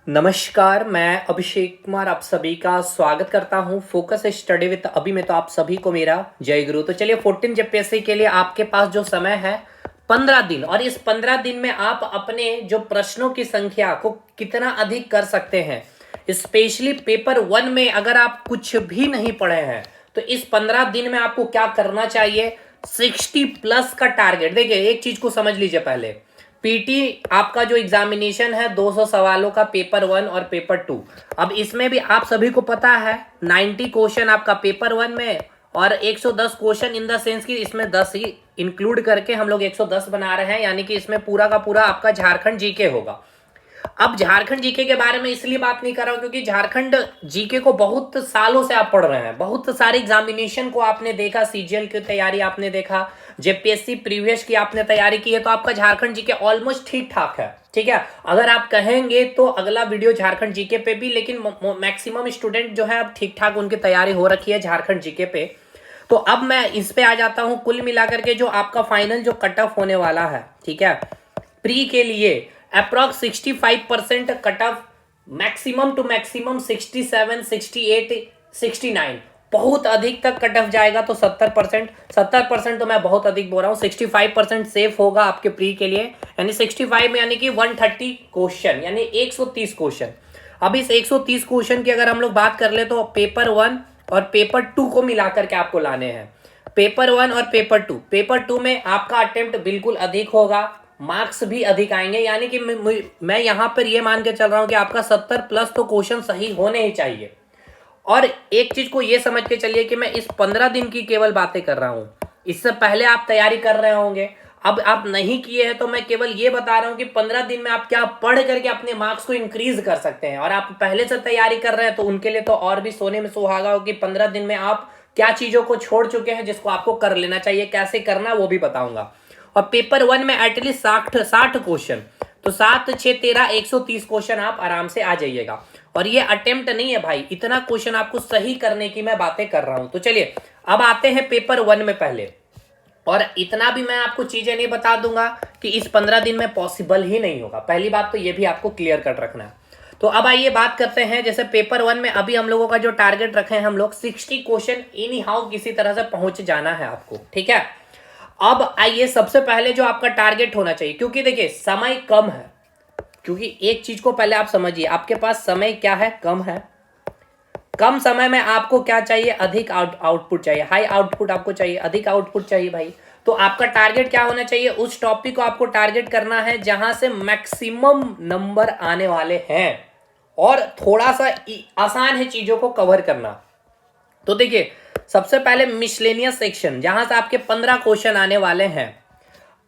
नमस्कार, मैं अभिषेक कुमार आप सभी का स्वागत करता हूं फोकस स्टडी विद अभी में। तो आप सभी को मेरा जय गुरु। तो चलिए 14 जेपीएससी के लिए आपके पास जो समय है 15 दिन, और इस 15 दिन में आप अपने जो प्रश्नों की संख्या को कितना अधिक कर सकते हैं। स्पेशली पेपर 1 में अगर आप कुछ भी नहीं पढ़े हैं तो इस 15 दिन में आपको क्या करना चाहिए। 60 प्लस का टारगेट। देखिए एक चीज को समझ लीजिए, पहले पीटी आपका जो एग्जामिनेशन है 200 सवालों का, पेपर 1 और पेपर 2। अब इसमें भी आप सभी को पता है 90 क्वेश्चन आपका पेपर 1 में और 110 क्वेश्चन इन द सेंस कि इसमें 10 ही इंक्लूड करके हम लोग 110 बना रहे हैं, यानी कि इसमें पूरा का पूरा आपका झारखंड जीके होगा। अब झारखंड जीके के बारे में इसलिए बात नहीं कर रहा हूं क्योंकि झारखंड जीके को बहुत सालों से आप पढ़ रहे हैं, बहुत सारे एग्जामिनेशन को आपने देखा, सीजीएल की तैयारी आपने देखा, जेपीएससी प्रीवियस की आपने तैयारी की है, तो आपका झारखंड जीके ऑलमोस्ट ठीक ठाक है। ठीक है, अगर आप कहेंगे तो अगला वीडियो झारखंड जीके पे भी, लेकिन मैक्सिमम स्टूडेंट जो है अब ठीक ठाक उनकी तैयारी हो रखी है झारखंड जीके पे। तो अब मैं इस पे आ जाता हूं, कुल मिलाकर के जो आपका फाइनल जो कट ऑफ होने वाला है, ठीक है, प्री के लिए approx 65% cut off, maximum to maximum 67, 68, 69, बहुत अधिक तक कट ऑफ जाएगा तो 70%। 70% तो मैं बहुत अधिक बोल रहा हूँ। 65% सेफ होगा आपके प्री के लिए, यानी 65 में यानी कि 130 क्वेश्चन, यानी 130 क्वेश्चन। अब इस 130 क्वेश्चन की अगर हम लोग बात कर ले तो पेपर 1 और पेपर 2 को मिलाकर के आपको लाने हैं। पेपर 1 और पेपर 2 में आपका अटेम्प्ट बिल्कुल अधिक होगा, मार्क्स भी अधिक आएंगे, यानी कि मैं यहां पर ये मान के चल रहा हूं कि आपका 70 प्लस तो क्वेश्चन सही होने ही चाहिए। और एक चीज को ये समझ के चलिए कि मैं इस 15 दिन की केवल बातें कर रहा हूं, इससे पहले आप तैयारी कर रहे होंगे, अब आप नहीं किए हैं तो मैं केवल ये बता रहा हूं कि 15 दिन में आप क्या पढ़ करके अपने मार्क्स को इंक्रीज कर सकते हैं। और आप पहले से तैयारी कर रहे हैं तो उनके लिए तो और भी सोने में सुहागा हो कि 15 दिन में आप क्या चीजों को छोड़ चुके हैं जिसको आपको कर लेना चाहिए, कैसे करना वो भी बताऊंगा। और पेपर 1 में एटलीस्ट 60 क्वेश्चन, तो 7 6 13 130 क्वेश्चन आप आराम से आ जाइएगा। और ये अटेम्प्ट नहीं है भाई, इतना क्वेश्चन आपको सही करने की मैं बातें कर रहा हूं। तो चलिए अब आते हैं पेपर 1 में पहले, और इतना भी मैं आपको चीजें नहीं बता दूंगा कि इस 15 दिन में पॉसिबल ही नहीं होगा। पहली बात तो ये भी आपको क्लियर कट रखना है। तो अब आइए बात करते हैं, जैसे पेपर 1 में अभी हम लोगों का जो टारगेट रखे हैं हम लोग 60 क्वेश्चन इन हाउ किसी तरह से पहुंच जाना है आपको। ठीक है, अब आइए सबसे पहले जो आपका टारगेट होना चाहिए, क्योंकि देखिए समय कम है, क्योंकि एक चीज को पहले आप समझिए, आपके पास समय क्या है, कम है। कम समय में आपको क्या चाहिए, अधिक आउटपुट चाहिए, हाई आउटपुट आपको चाहिए, अधिक आउटपुट चाहिए भाई। तो आपका टारगेट क्या होना चाहिए, उस टॉपिक को आपको टारगेट करना है जहां से मैक्सिमम नंबर आने वाले हैं, और थोड़ा सा आसान है चीजों को कवर करना। तो देखिए सबसे पहले मिसलेनियस सेक्शन, जहां से आपके 15 क्वेश्चन आने वाले हैं,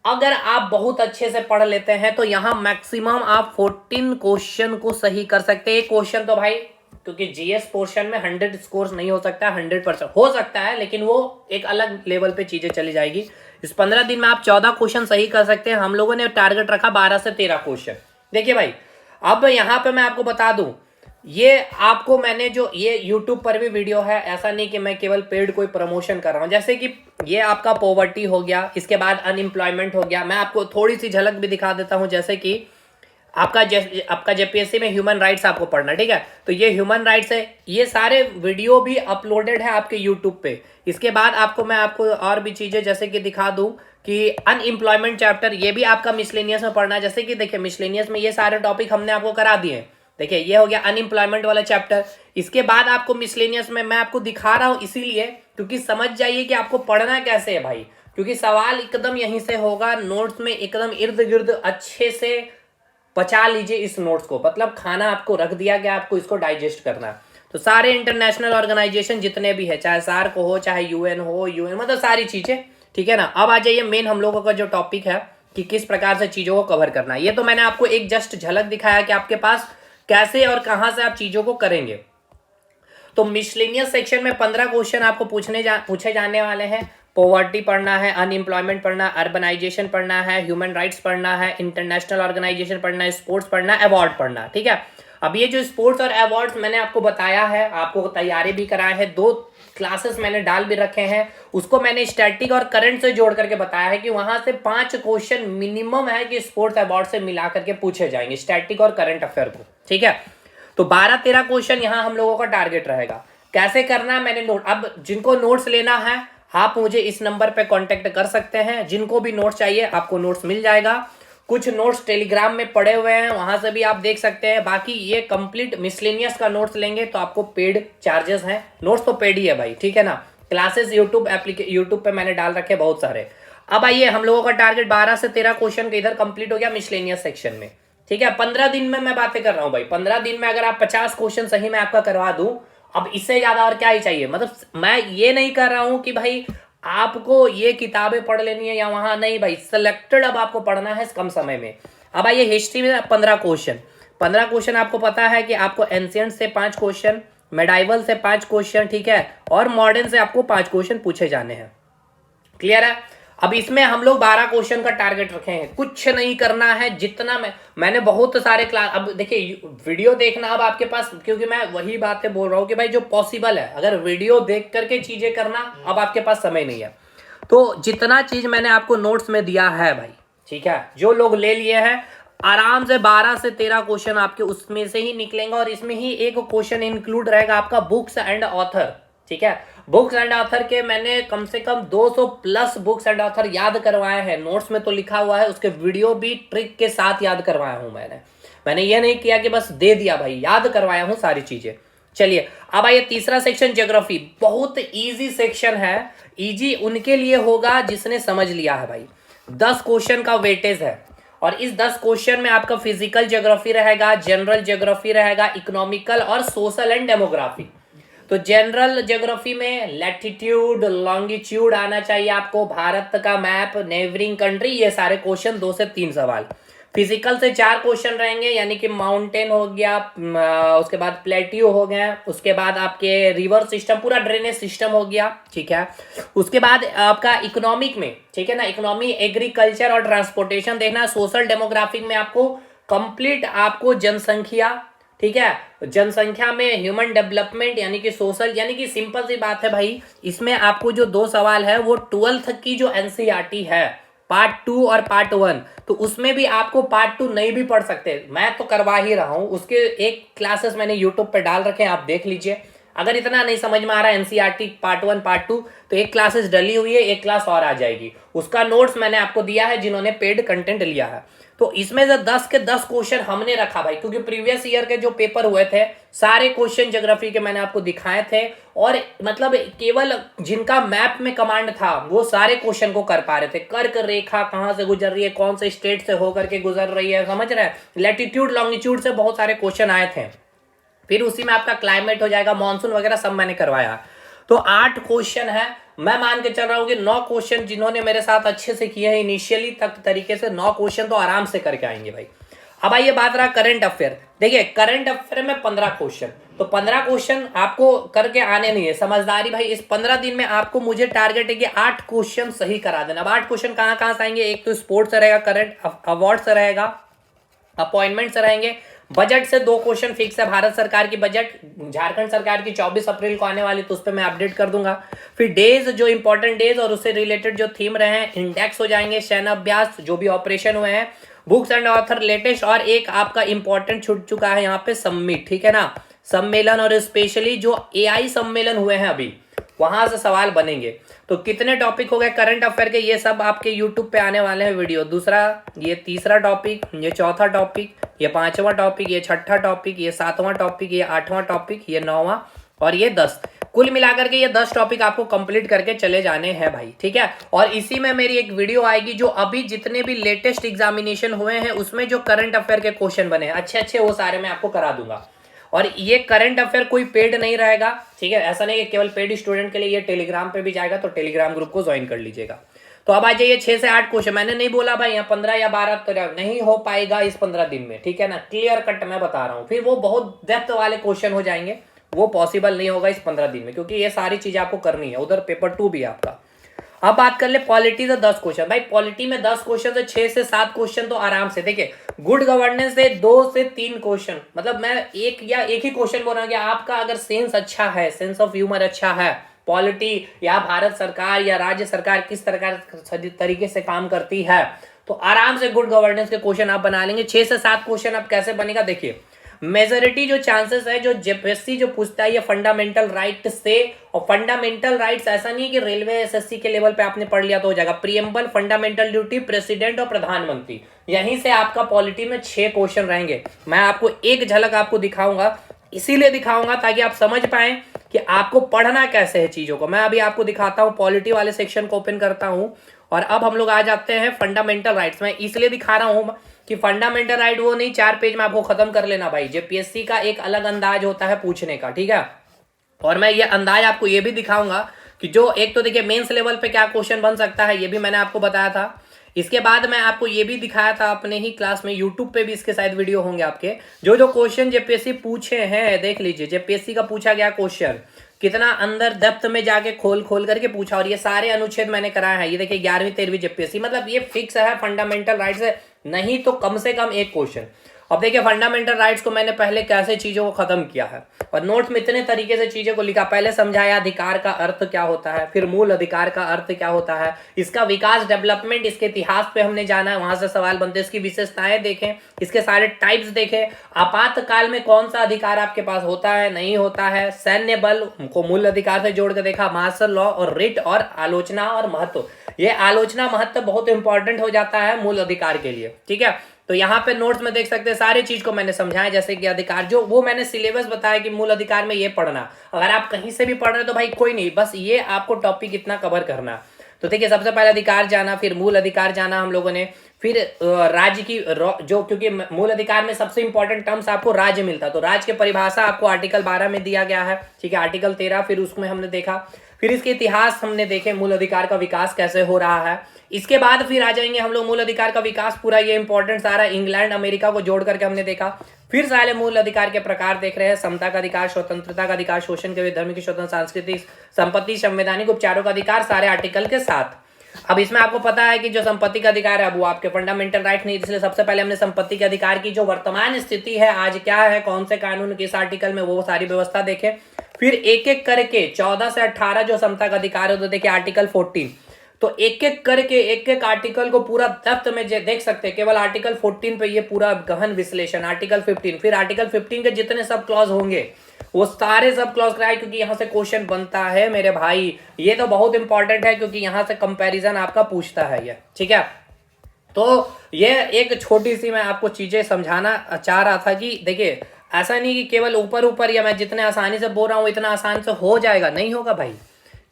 अगर आप बहुत अच्छे से पढ़ लेते हैं तो यहां मैक्सिमम आप 14 क्वेश्चन को सही कर सकते हैं। एक क्वेश्चन तो भाई, क्योंकि जीएस पोर्शन में 100 स्कोर नहीं हो सकता, 100% हो सकता है, लेकिन वो एक अलग लेवल पे चीजें चली जाएगी। इस 15 दिन में आप 14 क्वेश्चन सही कर सकते हैं। हम लोगों ने टारगेट रखा 12 से 13 क्वेश्चन। देखिए भाई, अब यहां पे मैं आपको बता दूं, ये आपको मैंने जो ये YouTube पर भी वीडियो है, ऐसा नहीं कि मैं केवल पेड कोई प्रमोशन कर रहा हूं। जैसे कि ये आपका पॉवर्टी हो गया, इसके बाद अनएम्प्लॉयमेंट हो गया, मैं आपको थोड़ी सी झलक भी दिखा देता हूं। जैसे कि आपका जेपीएससी में ह्यूमन राइट्स आपको पढ़ना, ठीक है, तो ये ह्यूमन राइट्स है, ये सारे वीडियो भी अपलोडेड है आपके यूट्यूब पे। इसके बाद मैं आपको और भी चीजें जैसे कि दिखा दूं कि अनएम्प्लॉयमेंट चैप्टर, ये भी आपका मिसलेनियस में पढ़ना है। जैसे कि देखिए मिसलेनियस में ये सारे टॉपिक हमने आपको करा दिए हैं। देखिए ये हो गया अनएम्प्लॉयमेंट वाला चैप्टर। इसके बाद आपको मिसलेनियस में मैं आपको दिखा रहा हूं इसीलिए क्योंकि समझ जाइए कि आपको पढ़ना कैसे है भाई, क्योंकि सवाल एकदम यहीं से होगा, नोट्स में एकदम इर्द गिर्द अच्छे से पचा लीजिए इस नोट्स को, मतलब खाना आपको रख दिया गया, आपको इसको डाइजेस्ट करना है। तो सारे इंटरनेशनल ऑर्गेनाइजेशन जितने भी है, चाहे सार्क हो, चाहे यूएन हो, मतलब सारी चीजें, ठीक है ना। अब आ जाइए मेन हम लोगों का जो टॉपिक है कि किस प्रकार से चीजों को कवर करना है। ये तो मैंने आपको एक जस्ट झलक दिखाया कि आपके पास कैसे और कहां से आप चीजों को करेंगे। तो मिसलेनियस सेक्शन में 15 क्वेश्चन आपको पूछे जाने वाले हैं। पॉवर्टी पढ़ना है, अनएम्प्लॉयमेंट पढ़ना है, अर्बनाइजेशन पढ़ना है, ह्यूमन राइट्स पढ़ना है, इंटरनेशनल ऑर्गेनाइजेशन पढ़ना है, स्पोर्ट्स पढ़ना है, अवार्ड पढ़ना है, ठीक है। अब ये जो स्पोर्ट्स और अवार्ड्स मैंने आपको बताया है, आपको तैयारी भी कराए हैं, 2 क्लासेस मैंने डाल भी रखे हैं, उसको मैंने स्टैटिक और करंट से जोड़ करके बताया है कि वहां से 5 क्वेश्चन मिनिमम है कि स्पोर्ट्स अवार्ड से मिला करके पूछे जाएंगे स्टैटिक और करंट अफेयर को, ठीक है। तो 12-13 क्वेश्चन यहाँ हम लोगों का टारगेट रहेगा। कैसे करना है मैंने नोट, अब जिनको नोट्स लेना है आप मुझे इस नंबर पे कांटेक्ट कर सकते हैं, जिनको भी नोट्स चाहिए आपको नोट्स मिल जाएगा। कुछ नोट्स टेलीग्राम में पड़े हुए हैं, वहां से भी आप देख सकते हैं। बाकी ये कंप्लीट मिसलेनियस का नोट्स लेंगे तो आपको पेड चार्जेस हैं, नोट्स तो पेड ही है भाई, ठीक है ना। क्लासेस यूट्यूब पे मैंने डाल रखे बहुत सारे। अब आइए, हम लोगों का टारगेट 12 से 13 क्वेश्चन का इधर कंप्लीट हो गया मिसलेनियस सेक्शन में, ठीक है। 15 दिन में मैं बातें कर रहा हूं भाई, 15 दिन में अगर आप 50 क्वेश्चन सही मैं आपका करवा दूं, अब इससे ज्यादा और क्या ही चाहिए। मतलब मैं ये नहीं कर रहा हूं कि भाई आपको ये किताबें पढ़ लेनी है या वहां, नहीं भाई, सिलेक्टेड अब आपको पढ़ना है कम समय में। अब आइए हिस्ट्री में 15 क्वेश्चन, 15 क्वेश्चन आपको पता है कि आपको एंशिएंट से 5 क्वेश्चन, मेडाइवल से 5 क्वेश्चन, ठीक है, और मॉडर्न से आपको 5 क्वेश्चन पूछे जाने हैं। क्लियर है। अब इसमें हम लोग 12 क्वेश्चन का टारगेट रखे हैं, कुछ नहीं करना है। जितना मैंने बहुत सारे क्लास, अब देखिए वीडियो देखना अब आपके पास, क्योंकि मैं वही बातें बोल रहा हूं कि भाई जो पॉसिबल है, अगर वीडियो देख करके चीजें करना अब आपके पास समय नहीं है। तो जितना चीज मैंने आपको नोट्स में दिया है भाई, ठीक है, जो लोग ले लिए हैं आराम से 12 से 13 क्वेश्चन आपके उसमें से ही निकलेंगे, और इसमें ही एक क्वेश्चन इंक्लूड रहेगा आपका बुक्स एंड ऑथर, ठीक है। बुक्स एंड ऑथर के मैंने कम से कम 200 प्लस बुक्स एंड ऑथर याद करवाए हैं, नोट्स में तो लिखा हुआ है, उसके वीडियो भी ट्रिक के साथ याद करवाया हूं मैंने ये नहीं किया कि बस दे दिया भाई, याद करवाया हूं सारी चीजें। चलिए अब आइए तीसरा सेक्शन ज्योग्राफी, बहुत इजी सेक्शन है। इजी उनके लिए होगा जिसने समझ लिया है भाई। 10 क्वेश्चन का वेटेज है, और इस 10 क्वेश्चन में आपका फिजिकल ज्योग्राफी रहेगा, जनरल ज्योग्राफी रहेगा, इकोनॉमिकल और सोशल एंड डेमोग्राफी। तो जनरल ज्योग्राफी में लैटिट्यूड लॉन्गिट्यूड आना चाहिए आपको, भारत का मैप, नेबरिंग कंट्री, ये सारे क्वेश्चन 2 से 3 सवाल। फिजिकल से 4 क्वेश्चन रहेंगे, यानी कि माउंटेन हो गया, उसके बाद प्लेट्यू हो गया, उसके बाद आपके रिवर सिस्टम, पूरा ड्रेनेज सिस्टम हो गया, ठीक है। उसके बाद आपका इकोनॉमिक में, ठीक है ना, इकोनॉमी, एग्रीकल्चर और ट्रांसपोर्टेशन देखना। सोशल डेमोग्राफिक में आपको कंप्लीट आपको जनसंख्या, ठीक है, जनसंख्या में ह्यूमन डेवलपमेंट, यानी कि सोशल, यानी कि सिंपल सी बात है भाई, इसमें आपको जो 2 सवाल है वो 12th की जो एनसीईआरटी है पार्ट 2 और पार्ट 1, तो उसमें भी आपको पार्ट 2 नहीं भी पढ़ सकते, मैं तो करवा ही रहा हूं। उसके एक क्लासेस मैंने यूट्यूब पे डाल रखे हैं, आप देख लीजिए। अगर इतना नहीं समझ में आ रहा है एनसीईआरटी पार्ट 1 पार्ट 2, तो एक क्लासेस डली हुई है, एक क्लास और आ जाएगी, उसका नोट्स मैंने आपको दिया है जिन्होंने पेड कंटेंट लिया है। तो इसमें से 10 के 10 क्वेश्चन हमने रखा भाई, क्योंकि प्रीवियस ईयर के जो पेपर हुए थे सारे क्वेश्चन ज्योग्राफी के मैंने आपको दिखाए थे, और मतलब केवल जिनका मैप में कमांड था वो सारे क्वेश्चन को कर पा रहे थे। कर्क रेखा कहां से गुजर रही है, कौन से स्टेट से होकर के गुजर रही है, समझ रहे हैं, लैटिट्यूड लॉन्गिट्यूड से बहुत सारे क्वेश्चन आए थे। फिर उसी में आपका क्लाइमेट हो जाएगा, मानसून वगैरह सब मैंने करवाया। तो 8 क्वेश्चन है, मैं मान के चल रहा हूं कि 9 क्वेश्चन जिन्होंने मेरे साथ अच्छे से किए हैं इनिशियली तक तरीके से, 9 क्वेश्चन तो आराम से करके आएंगे भाई। अब आइए बात रहा करंट अफेयर। देखिए करंट अफेयर में 15 क्वेश्चन, तो 15 क्वेश्चन आपको करके आने नहीं है, समझदारी भाई। इस 15 दिन में आपको मुझे टारगेट है कि 8 क्वेश्चन सही करा देना। अब 8 क्वेश्चन कहां कहां से आएंगे, एक तो स्पोर्ट्स से रहेगा, करंट अवार्ड से रहेगा, अपॉइंटमेंट से रहेंगे, बजट से 2 क्वेश्चन फिक्स है, भारत सरकार की बजट, झारखंड सरकार की 24 अप्रैल को आने वाली, तो उस पर मैं अपडेट कर दूंगा। फिर डेज, जो इंपॉर्टेंट डेज और उससे रिलेटेड जो थीम रहे हैं, इंडेक्स हो जाएंगे, सैन्य अभ्यास, जो भी ऑपरेशन हुए हैं, बुक्स एंड ऑथर लेटेस्ट, और एक आपका इंपॉर्टेंट छूट चुका है यहाँ पे समिट, ठीक है ना, सम्मेलन, और स्पेशली जो एआई सम्मेलन हुए हैं अभी, वहां से सवाल बनेंगे। तो कितने टॉपिक हो गए करंट अफेयर के, ये सब आपके यूट्यूब पे आने वाले हैं वीडियो। दूसरा, ये तीसरा टॉपिक, ये चौथा टॉपिक, ये 5वां टॉपिक, ये 6ठा टॉपिक, ये 7वां टॉपिक, ये 8वां टॉपिक, ये 9वां, और ये 10। कुल मिलाकर के ये 10 टॉपिक आपको कंप्लीट करके चले जाने हैं भाई, ठीक है। और इसी में मेरी एक वीडियो आएगी जो अभी जितने भी लेटेस्ट एग्जामिनेशन हुए हैं उसमें जो करंट अफेयर के क्वेश्चन बने हैं अच्छे अच्छे, वो सारे मैं आपको करा दूंगा। और ये करंट अफेयर कोई पेड नहीं रहेगा, ठीक है, ऐसा नहीं कि केवल पेड स्टूडेंट के लिए, ये टेलीग्राम पे भी जाएगा, तो टेलीग्राम ग्रुप को ज्वाइन कर लीजिएगा। तो अब आ जाइए 6 से 8 क्वेश्चन, मैंने नहीं बोला भाई यहाँ 15 या 12 तो नहीं हो पाएगा इस 15 दिन में, ठीक है ना, क्लियर कट मैं बता रहा हूँ। फिर वो बहुत डेप्थ वाले क्वेश्चन हो जाएंगे, वो पॉसिबल नहीं होगा इस 15 दिन में, क्योंकि ये सारी चीजें आपको करनी है, उधर पेपर 2 भी है आपका। अब बात कर ले पॉलिटी से 10 क्वेश्चन। भाई पॉलिटी में 10 क्वेश्चन से 6 से 7 क्वेश्चन तो आराम से। देखिए गुड गवर्नेंस से 2 से 3 क्वेश्चन, मतलब मैं एक ही क्वेश्चन बोल रहा हूँ कि आपका अगर सेंस अच्छा है, सेंस ऑफ ह्यूमर अच्छा है, पॉलिटी या भारत सरकार या राज्य सरकार किस तरीके से काम करती है, तो आराम से गुड गवर्नेंस के क्वेश्चन आप बना लेंगे। 6 से 7 क्वेश्चन आप कैसे बनेगा, देखिए मेजोरिटी जो चांसेस है जो जेपीएससी जो पूछता है ये फंडामेंटल राइट से, और फंडामेंटल राइट्स ऐसा नहीं है कि रेलवे एसएससी के लेवल पे आपने पढ़ लिया तो हो जाएगा। प्रीएम्बल, फंडामेंटल ड्यूटी, प्रेसिडेंट और प्रधानमंत्री, यहीं से आपका पॉलिटी में 6 क्वेश्चन रहेंगे। मैं आपको एक झलक आपको दिखाऊंगा, इसीलिए दिखाऊंगा ताकि आप समझ पाए कि आपको पढ़ना कैसे है चीजों को। मैं अभी आपको दिखाता हूं, पॉलिटी वाले सेक्शन को ओपन करता हूं और अब हम लोग आ जाते हैं फंडामेंटल राइट्स। मैं इसलिए दिखा रहा हूं कि फंडामेंटल राइट वो नहीं 4 पेज में आपको खत्म कर लेना भाई। जेपीएससी का एक अलग अंदाज होता है पूछने का, ठीक है। और मैं ये अंदाज आपको ये भी दिखाऊंगा कि जो एक तो देखिए मेंस लेवल पे क्या क्वेश्चन बन सकता है, ये भी मैंने आपको बताया था। इसके बाद मैं आपको ये भी दिखाया था अपने ही क्लास में, यूट्यूब पे भी इसके शायद वीडियो होंगे आपके, जो क्वेश्चन जेपीएससी पूछे हैं देख लीजिए। जेपीएससी का पूछा गया क्वेश्चन कितना अंदर डेप्थ में जाके खोल करके पूछा, और ये सारे अनुच्छेद मैंने कराया है। ये देखिए 11वीं 13वीं जेपीएससी, मतलब ये फिक्स है फंडामेंटल राइट्स है, नहीं तो कम से कम एक क्वेश्चन। अब देखिए फंडामेंटल राइट्स को मैंने पहले कैसे चीजों को खत्म किया है और नोट में इतने तरीके से चीजों को लिखा। पहले समझाया अधिकार का अर्थ क्या होता है, फिर मूल अधिकार का अर्थ क्या होता है, इसका विकास डेवलपमेंट, इसके इतिहास पे हमने जाना है, वहां से सवाल बनते हैं, इसकी विशेषताएं देखें, इसके सारे टाइप्स देखें, आपातकाल में कौन सा अधिकार आपके पास होता है नहीं होता है, सैन्य बल को मूल अधिकार से जोड़ के देखा, मार्शल लॉ और रिट और आलोचना और महत्व। ये आलोचना महत्व बहुत इंपॉर्टेंट हो जाता है मूल अधिकार के लिए, ठीक है। तो यहाँ पे नोट्स में देख सकते हैं सारे चीज को मैंने समझाया, जैसे कि अधिकार जो वो मैंने सिलेबस बताया कि मूल अधिकार में ये पढ़ना। अगर आप कहीं से भी पढ़ रहे हो तो भाई कोई नहीं, बस ये आपको टॉपिक इतना कवर करना। तो देखिए सबसे पहले अधिकार जाना, फिर मूल अधिकार जाना हम लोगों ने, फिर राज्य की जो, क्योंकि मूल अधिकार में सबसे इंपॉर्टेंट टर्म्स आपको राज्य मिलता, तो राज्य की परिभाषा आपको आर्टिकल 12 में दिया गया है, ठीक है, आर्टिकल 13 फिर उसमें हमने देखा, फिर इसके इतिहास हमने देखे, मूल अधिकार का विकास कैसे हो रहा है। इसके बाद फिर आ जाएंगे हम लोग मूल अधिकार का विकास, पूरा ये इंपॉर्टेंट सारा इंग्लैंड अमेरिका को जोड़ करके हमने देखा। फिर सारे मूल अधिकार के प्रकार देख रहे हैं, समता का अधिकार, स्वतंत्रता का अधिकार, शोषण के विरुद्ध, धर्म की स्वतंत्रता, सांस्कृतिक संपत्ति, संवैधानिक उपचारों का अधिकार, सारे आर्टिकल के साथ। अब इसमें आपको पता है कि जो संपत्ति का अधिकार है वो आपके फंडामेंटल राइट नहीं, इसलिए सबसे पहले हमने संपत्ति के अधिकार की जो वर्तमान स्थिति है आज क्या है, कौन से कानून किस आर्टिकल में, वो सारी व्यवस्था देखे। फिर एक एक करके 14 से 18 जो समता का अधिकार है तो देखिए आर्टिकल 14, तो एक एक करके एक एक आर्टिकल को पूरा डेप्थ में देख सकते हैं। केवल आर्टिकल 14 पे ये पूरा गहन विश्लेषण, आर्टिकल 15, फिर आर्टिकल 15 के जितने सब क्लॉज होंगे वो सारे सब क्लॉज कराए, क्योंकि यहाँ से क्वेश्चन बनता है मेरे भाई। ये तो बहुत इंपॉर्टेंट है क्योंकि यहाँ से कंपैरिजन आपका पूछता है ये, ठीक है। तो ये एक छोटी सी मैं आपको चीजें समझाना चाह रहा था कि देखिए ऐसा नहीं कि केवल ऊपर ऊपर या मैं जितने आसानी से बोल रहा हूँ इतना आसान से हो जाएगा, नहीं होगा भाई।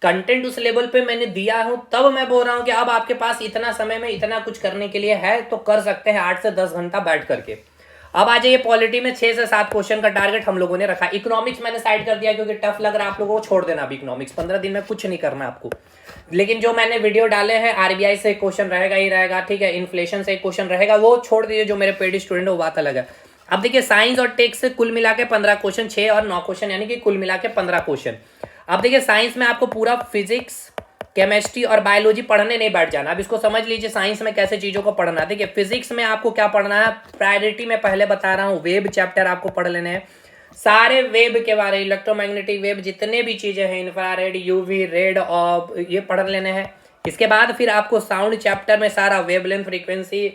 कंटेंट उस लेवल पे मैंने दिया हूं, तब मैं बोल रहा हूं कि अब आपके पास इतना समय में इतना कुछ करने के लिए है तो कर सकते हैं 8 से 10 घंटा बैठ करके। अब आ जाइए पॉलिटी में 6 से 7 क्वेश्चन का टारगेट हम लोगों ने रखा। इकोनॉमिक्स मैंने साइड कर दिया क्योंकि टफ लग रहा है आप लोगों को, छोड़ देना अभी इकोनॉमिक्स, 15 दिन में कुछ नहीं करना आपको। लेकिन जो मैंने वीडियो डाले हैं आरबीआई से क्वेश्चन रहेगा ही रहेगा, ठीक है, इन्फ्लेशन से क्वेश्चन रहेगा, वो छोड़ दीजिए। जो मेरे पेड स्टूडेंट है वो बात अलग है। अब देखिए साइंस और टेक्स्ट से कुल मिला के 15 क्वेश्चन, 6 और 9 क्वेश्चन, यानी कि कुल मिला के 15 क्वेश्चन। अब देखिए साइंस में आपको पूरा फिजिक्स, केमिस्ट्री और बायोलॉजी पढ़ने नहीं बैठ जाना। अब इसको समझ लीजिए साइंस में कैसे चीजों को पढ़ना। देखिए फिजिक्स में आपको क्या पढ़ना है, प्रायोरिटी में पहले बता रहा हूँ, वेब चैप्टर आपको पढ़ लेने हैं, सारे वेब के बारे, इलेक्ट्रोमैग्नेटिक वेब जितने भी चीजें हैं, इंफ्रारेड, यूवी, रेड और ये पढ़ लेने हैं। इसके बाद फिर आपको साउंड चैप्टर में सारा wavelength, frequency,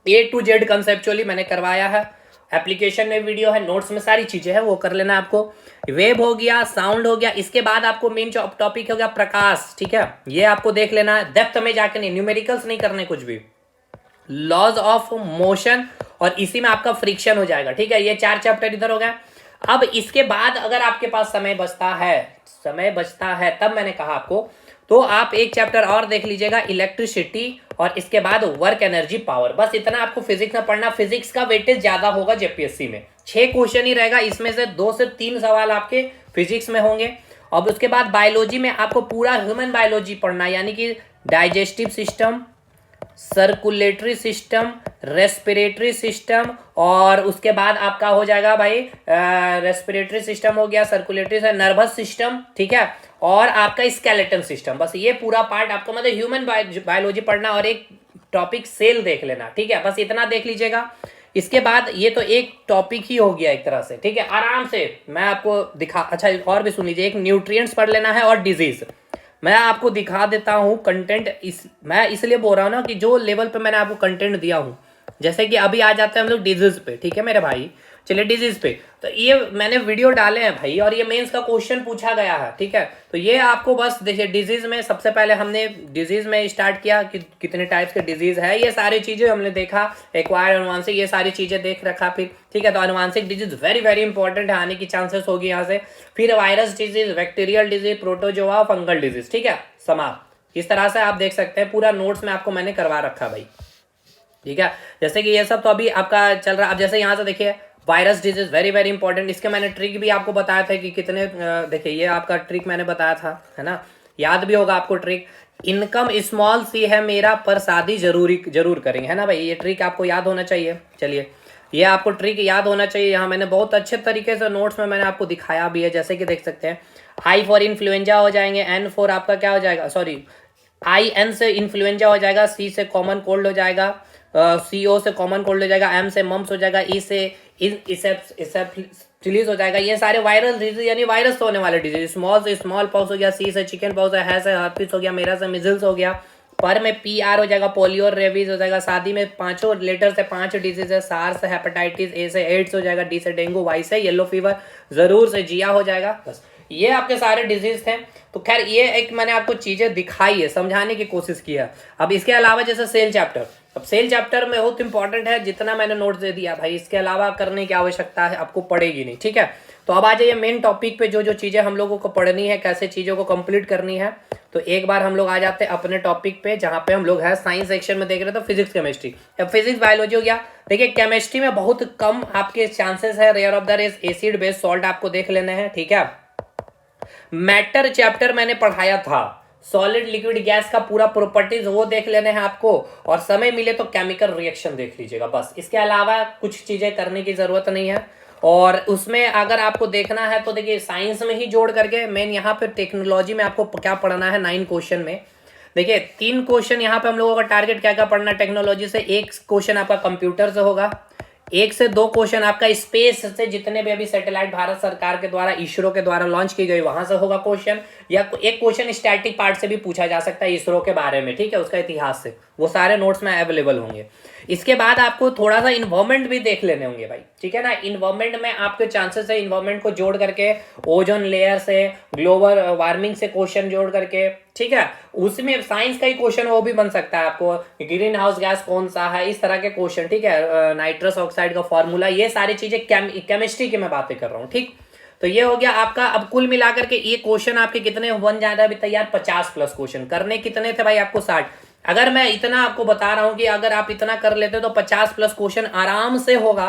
A to Z conceptually मैंने करवाया है, एप्लीकेशन में वीडियो है, नोट्स में सारी चीजें हैं, वो कर लेना आपको। वेब हो गया, साउंड हो गया, इसके बाद आपको मेन टॉपिक हो गया प्रकाश, ठीक है, ये आपको देख लेना है, डेप्थ में जाके नहीं, न्यूमेरिकल्स नहीं करने कुछ भी, लॉज ऑफ मोशन, और इसी में आपका फ्रिक्शन हो जाएगा, ठीक है। ये 4 चैप्टर इधर हो गया। अब इसके बाद अगर आपके पास समय बचता है तब मैंने कहा आपको, तो आप एक चैप्टर और देख लीजिएगा, इलेक्ट्रिसिटी, और इसके बाद वर्क एनर्जी पावर। बस इतना आपको फिजिक्स में पढ़ना। फिजिक्स का वेटेज ज्यादा होगा जेपीएससी में, 6 क्वेश्चन ही रहेगा, इसमें से 2 से 3 सवाल आपके फिजिक्स में होंगे। और उसके बाद बायोलॉजी में आपको पूरा ह्यूमन बायोलॉजी पढ़ना, यानी कि digestive system, circulatory system, respiratory system, और उसके बाद आपका हो जाएगा भाई रेस्पिरेटरी सिस्टम हो गया, सर्कुलेटरी से नर्वस सिस्टम, ठीक है, और आपका स्केलेटन सिस्टम, बस ये पूरा पार्ट आपको मतलब ह्यूमन बायोलॉजी पढ़ना और एक टॉपिक सेल देख लेना, ठीक है, बस इतना देख लीजिएगा। इसके बाद ये तो एक टॉपिक ही हो गया एक तरह से, ठीक है, आराम से मैं आपको दिखा, अच्छा और भी सुन लीजिए, एक न्यूट्रिएंट्स पढ़ लेना है और डिजीज मैं आपको दिखा देता हूँ कंटेंट। मैं इसलिए बोल रहा हूँ ना कि जो लेवल पे मैंने आपको कंटेंट दिया हूँ, जैसे कि अभी आ जाते हैं हम लोग डिजीज पे, ठीक है मेरे भाई, चलिए डिजीज पे, तो ये मैंने वीडियो डाले हैं भाई और ये मेंस का क्वेश्चन पूछा गया है, ठीक है, तो ये आपको बस देखिए डिजीज में सबसे पहले हमने डिजीज में स्टार्ट किया कि कितने टाइप्स के डिजीज है, ये सारी चीजें हमने देखा, एक्वायर्ड अनुवांशिक ये सारी चीजें देख रखा, फिर ठीक है, तो अनुवांशिक डिजीज वेरी वेरी इंपॉर्टेंट है, आने की चांसेस होगी यहाँ से, फिर virus disease, bacterial disease, protozoa, fungal disease, ठीक है, समाप्त। इस तरह से आप देख सकते हैं पूरा नोट्स में आपको मैंने करवा रखा भाई, ठीक है, जैसे कि ये सब तो अभी आपका चल रहा है। अब जैसे यहाँ से देखिए virus disease very very important, इसके मैंने ट्रिक भी आपको बताया था कि कितने, देखिए ये आपका ट्रिक मैंने बताया था, है ना, याद भी होगा आपको ट्रिक, इनकम स्मॉल सी है मेरा पर शादी जरूर करेंगे, है ना भाई, ये ट्रिक आपको याद होना चाहिए। चलिए ये आपको ट्रिक याद होना चाहिए, यहाँ मैंने बहुत अच्छे तरीके से नोट्स में मैंने आपको दिखाया भी है, जैसे कि देख सकते हैं आई फॉर इन्फ्लुएंजा हो जाएंगे, एन फॉर आपका क्या हो जाएगा, सॉरी आई एन से इन्फ्लुएंजा हो जाएगा, सी से कॉमन कोल्ड हो जाएगा, सी ओ से कॉमन कोल्ड हो जाएगा, एम से मम्स हो जाएगा, ई से इसेप्टिलीज हो जाएगा, ये सारे वायरल डिजीज यानी वायरस होने वाले डिजीज, स्मॉल से स्मॉल पॉक्स हो गया, सी से चिकन पॉक्स है से हर्पिस हो गया, मेरा से मिजल्स हो गया, पर में पी आर हो जाएगा, पोलियो और रेबीज हो जाएगा, शादी में पांचों लेटर से 5 डिजीज है, सार से हेपेटाइटिस, ए से एड्स हो जाएगा, डी से डेंगू, वाई से येलो फीवर, जरूर से जिया हो जाएगा, बस ये आपके सारे डिजीज थे। तो खैर ये एक मैंने आपको चीजें दिखाई है, समझाने की कोशिश की है। अब इसके अलावा जैसे सेल चैप्टर, अब सेल चैप्टर में बहुत इंपॉर्टेंट है, जितना मैंने नोट दे दिया भाई इसके अलावा करने की आवश्यकता है आपको पड़ेगी नहीं, ठीक है। तो अब आ जाइए मेन टॉपिक पे, जो जो चीजें हम लोगों को पढ़नी है, कैसे चीजों को कंप्लीट करनी है। तो एक बार हम लोग आ जाते हैं अपने टॉपिक पे, जहाँ पे हम लोग है साइंस सेक्शन में देख रहे थे फिजिक्स केमिस्ट्री, अब फिजिक्स बायोलॉजी हो गया। देखिए केमिस्ट्री में बहुत कम आपके चांसेस है, rare of the race acid base salt आपको देख लेने हैं, ठीक है। मैटर चैप्टर मैंने पढ़ाया था, सॉलिड लिक्विड गैस का पूरा प्रॉपर्टीज वो देख लेने हैं आपको, और समय मिले तो केमिकल रिएक्शन देख लीजिएगा, बस इसके अलावा कुछ चीजें करने की जरूरत नहीं है। और उसमें अगर आपको देखना है तो देखिए साइंस में ही जोड़ करके मेन यहाँ पे टेक्नोलॉजी में आपको क्या पढ़ना है 9 क्वेश्चन में, देखिए 3 क्वेश्चन यहाँ पे हम लोगों का टारगेट क्या क्या पढ़ना है टेक्नोलॉजी से, 1 क्वेश्चन आपका कंप्यूटर से होगा, 1 से 2 क्वेश्चन आपका स्पेस से, जितने भी अभी सैटेलाइट भारत सरकार के द्वारा इसरो के द्वारा लॉन्च की गई वहां से होगा क्वेश्चन, या एक क्वेश्चन स्टैटिक पार्ट से भी पूछा जा सकता है इसरो के बारे में, ठीक है, उसका इतिहास से, वो सारे नोट्स में अवेलेबल होंगे। इसके बाद आपको थोड़ा सा इन्वायरमेंट भी देख लेने होंगे भाई, ठीक है ना, इन्वायरमेंट में आपके चांसेस है इन्वायरमेंट को जोड़ करके, ओजोन लेयर से, ग्लोबल वार्मिंग से क्वेश्चन जोड़ करके, ठीक है, उसमें साइंस का ही क्वेश्चन वो भी बन सकता है आपको, ग्रीन हाउस गैस कौन सा है, इस तरह के क्वेश्चन, ठीक है, नाइट्रस ऑक्साइड का फॉर्मूला, ये सारी चीजें केमिस्ट्री की मैं बातें कर रहा हूँ, ठीक। तो ये हो गया आपका। अब कुल मिलाकर के ये क्वेश्चन आपके कितने बन जा रहा है अभी तैयार, 50+ क्वेश्चन करने कितने थे भाई आपको 60। अगर मैं इतना आपको बता रहा हूं कि अगर आप इतना कर लेते तो 50+ क्वेश्चन आराम से होगा।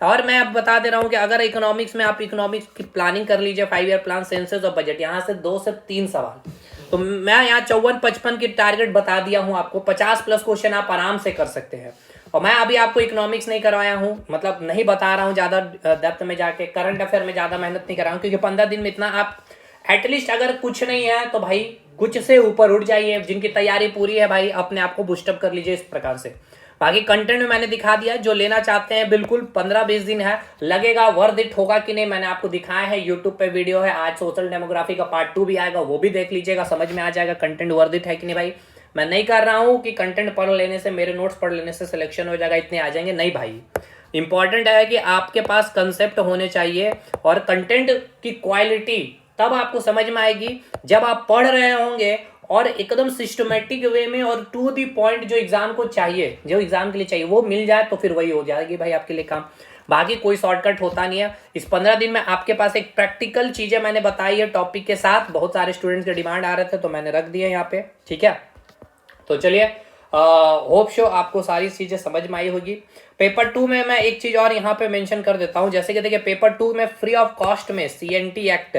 और मैं अब बता दे रहा हूं कि अगर इकोनॉमिक्स में आप इकोनॉमिक्स की प्लानिंग कर लीजिए, 5 ईयर प्लान, सेंसस और बजट, यहाँ से 2 से 3 सवाल, तो मैं यहाँ 54-55 की टारगेट बता दिया हूं आपको, 50+ क्वेश्चन आप आराम से कर सकते हैं। और मैं अभी आपको इकोनॉमिक्स नहीं करवाया हूं, मतलब नहीं बता रहा हूं ज्यादा डेप्थ में जाके, करंट अफेयर में ज्यादा मेहनत नहीं कर रहा हूं, क्योंकि 15 दिन में इतना आप एटलीस्ट अगर कुछ नहीं है तो भाई कुछ से ऊपर उठ जाइए, जिनकी तैयारी पूरी है भाई अपने आप को बूस्टअप कर लीजिए इस प्रकार से। बाकी कंटेंट में मैंने दिखा दिया, जो लेना चाहते हैं बिल्कुल 15-20 दिन है, लगेगा वर्थ इट होगा कि नहीं मैंने आपको दिखाया है, यूट्यूब पे वीडियो है, आज सोशल डेमोग्राफी का पार्ट 2 भी आएगा, वो भी देख लीजिएगा, समझ में आ जाएगा कंटेंट वर्थ इट है कि नहीं भाई। मैं नहीं कर रहा हूं कि कंटेंट पढ़ लेने से, मेरे नोट्स पढ़ लेने से सिलेक्शन हो जाएगा, इतने आ जाएंगे, नहीं भाई। इंपॉर्टेंट है कि आपके पास कंसेप्ट होने चाहिए और कंटेंट की क्वालिटी तब आपको समझ में आएगी जब आप पढ़ रहे होंगे और एकदम सिस्टमेटिक वे में और टू दी पॉइंट, जो एग्जाम को चाहिए, जो एग्जाम के लिए चाहिए वो मिल जाए, तो फिर वही हो जाएगी भाई आपके लिए काम। बाकी कोई शॉर्टकट होता नहीं है। इस 15 दिन में आपके पास एक प्रैक्टिकल चीजें मैंने बताई है टॉपिक के साथ, बहुत सारे स्टूडेंट्स के डिमांड आ रहे थे तो मैंने रख दिए यहाँ पे, ठीक है। तो चलिए होप शो आपको सारी चीजें समझ में आई होगी। पेपर 2 में मैं एक चीज और यहाँ पे मेंशन कर देता हूँ, जैसे कि देखिए पेपर 2 में फ्री ऑफ कॉस्ट में CNT act,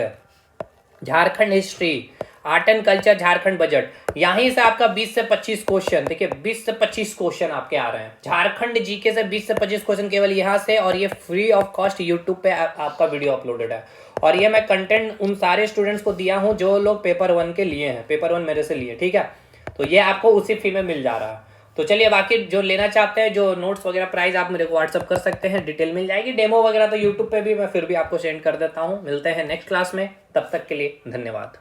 Jharkhand history, art and culture Jharkhand budget, यहीं से आपका 20 से 25 क्वेश्चन, देखिए 20 से 25 क्वेश्चन आपके आ रहे हैं झारखंड जीके से, 20 से 25 क्वेश्चन केवल यहाँ से, और ये फ्री ऑफ कॉस्ट यूट्यूब पे आपका वीडियो अपलोडेड है। और ये मैं कंटेंट उन सारे स्टूडेंट्स को दिया हूँ जो लोग पेपर 1 के लिए हैं, पेपर 1 मेरे से लिए, ठीक है। तो ये आपको उसी फी में मिल जा रहा है। तो चलिए, बाकी जो लेना चाहते हैं, जो नोट्स वगैरह प्राइस, आप मेरे को व्हाट्सअप कर सकते हैं, डिटेल मिल जाएगी। डेमो वगैरह तो यूट्यूब पे भी मैं फिर भी आपको सेंड कर देता हूँ। मिलते हैं नेक्स्ट क्लास में, तब तक के लिए धन्यवाद।